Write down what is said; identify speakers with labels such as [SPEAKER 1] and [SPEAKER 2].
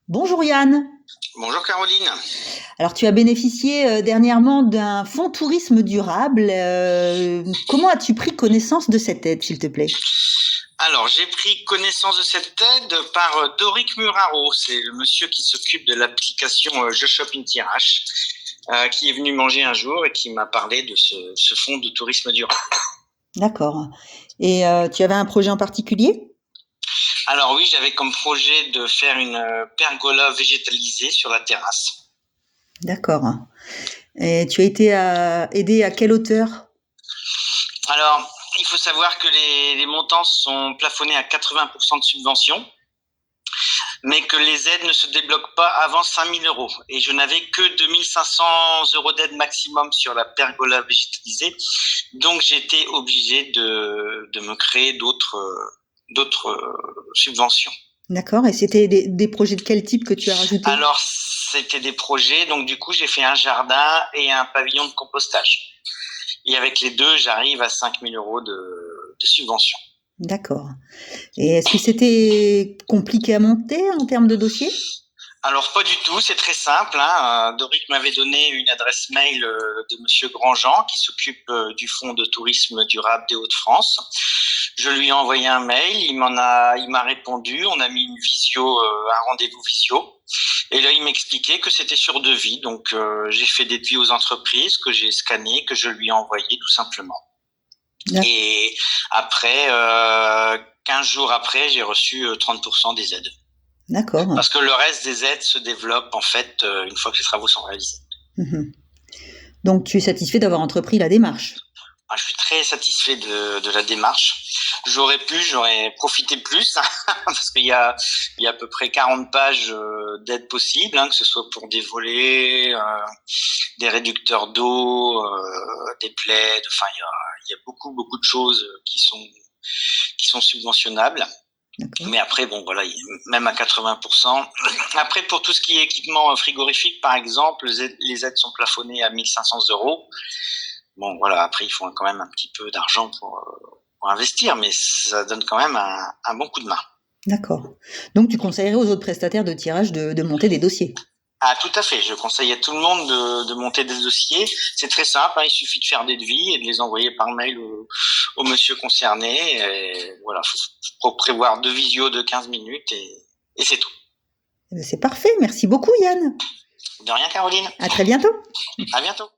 [SPEAKER 1] Bonjour Yann.
[SPEAKER 2] Bonjour Caroline.
[SPEAKER 1] Alors tu as bénéficié dernièrement d'un fonds tourisme durable. Comment as-tu pris connaissance de cette aide, s'il te plaît?
[SPEAKER 2] Alors, j'ai pris connaissance de cette aide par Doric Muraro. C'est le monsieur qui s'occupe de l'application Je Shop in Tirage, qui est venu manger un jour et qui m'a parlé de ce fonds de tourisme durable.
[SPEAKER 1] D'accord. Et tu avais un projet en particulier?
[SPEAKER 2] Alors oui, j'avais comme projet de faire une pergola végétalisée sur la terrasse.
[SPEAKER 1] D'accord. Et tu as été aidé à quelle hauteur?
[SPEAKER 2] Alors, il faut savoir que les montants sont plafonnés à 80% de subvention, mais que les aides ne se débloquent pas avant 5 000 euros. Et je n'avais que 2 500 euros d'aide maximum sur la pergola végétalisée. Donc j'étais obligé de me créer d'autres subventions.
[SPEAKER 1] D'accord. Et c'était des projets de quel type que tu as rajouté?
[SPEAKER 2] Alors c'était des projets, donc du coup j'ai fait un jardin et un pavillon de compostage. Et avec les deux, j'arrive à 5 000 euros de subvention.
[SPEAKER 1] D'accord. Et est-ce que c'était compliqué à monter en termes de dossier?
[SPEAKER 2] Alors pas du tout, c'est très simple. Doric m'avait donné une adresse mail de Monsieur Grandjean qui s'occupe du fonds de tourisme durable des Hauts-de-France. Je lui ai envoyé un mail, il m'a répondu, on a mis une visio, un rendez-vous visio. Et là, il m'expliquait que c'était sur devis. Donc j'ai fait des devis aux entreprises que j'ai scannés, que je lui ai envoyés tout simplement.
[SPEAKER 1] D'accord.
[SPEAKER 2] Et après, 15 jours après, j'ai reçu 30% des aides.
[SPEAKER 1] D'accord.
[SPEAKER 2] Parce que le reste des aides se développe en fait une fois que les travaux sont réalisés.
[SPEAKER 1] Mhm. Donc tu es satisfait d'avoir entrepris la démarche?
[SPEAKER 2] Je suis très satisfait de la démarche. J'aurais profité plus, parce qu'il y a à peu près 40 pages d'aides possibles, que ce soit pour des volets, des réducteurs d'eau, des plaids, enfin il y a beaucoup de choses qui sont subventionnables.
[SPEAKER 1] D'accord.
[SPEAKER 2] Mais après, bon, voilà, même à 80%. Après, pour tout ce qui est équipement frigorifique, par exemple, les aides sont plafonnées à 1 500 euros. Bon, voilà, après, il faut quand même un petit peu d'argent pour investir, mais ça donne quand même un bon coup de main.
[SPEAKER 1] D'accord. Donc tu conseillerais aux autres prestataires de tirage de monter des dossiers?
[SPEAKER 2] Ah, tout à fait. Je conseille à tout le monde de monter des dossiers. C'est très simple. Il suffit de faire des devis et de les envoyer par mail au monsieur concerné. Et voilà, faut prévoir 2 visios de 15 minutes et c'est tout.
[SPEAKER 1] C'est parfait. Merci beaucoup Yann.
[SPEAKER 2] De rien, Caroline.
[SPEAKER 1] À très bientôt.
[SPEAKER 2] À bientôt.